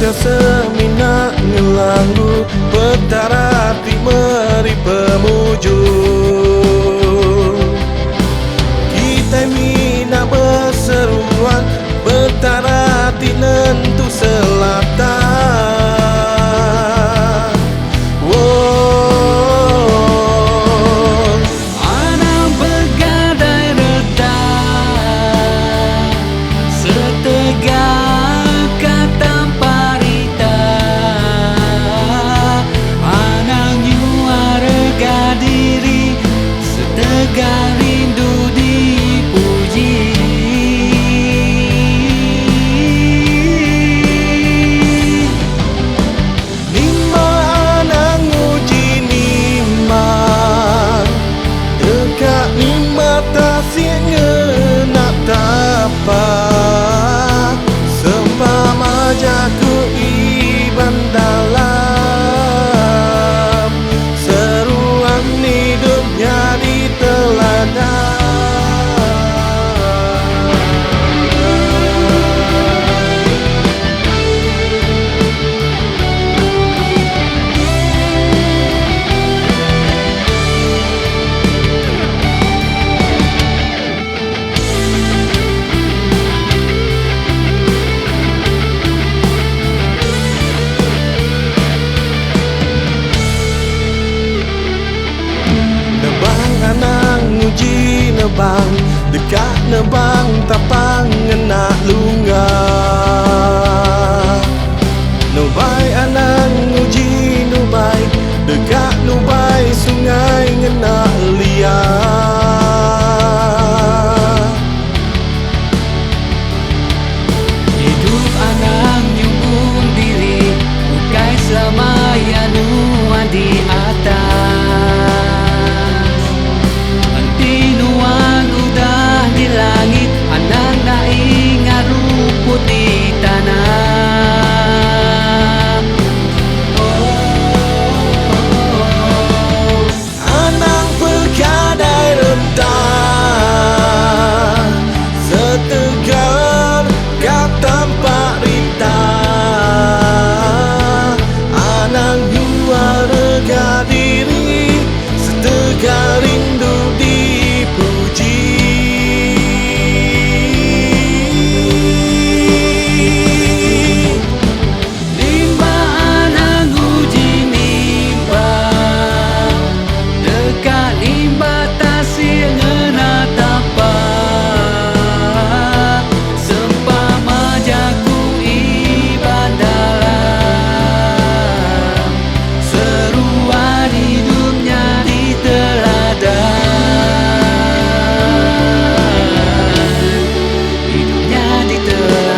manusia semina ngelanggu petara ti meri pemuju. Kita mina berseruan petara ti nentu selatan. Wow. Anak begadai retak setegak kata parita. Anak nyuara diri setegak rindu dipuji. Nimba anak nguji nimba dekat nimba tasik ngenak tapa sempama jaku iban dalam seruan hidupnya di teladan. Anak nguji nebang dekat nebang tapang ngena lunga. Nubai anak nguji nubai dekat nubai sungai ngena liar. Hidup anak nyumbung diri bukai selama yanuan di atas. Nanti nuang udah di langit, anak nak ingat rumput di tanah. Anak bergadai rendah setegar kata parita. Anak juara diri setegar rindu dipuji. Nimba anak nguji nimba dekat nimba tasir ngena tapa sempama jaku iban dalam seruan hidupnya di teladan. Hidupnya di teladan.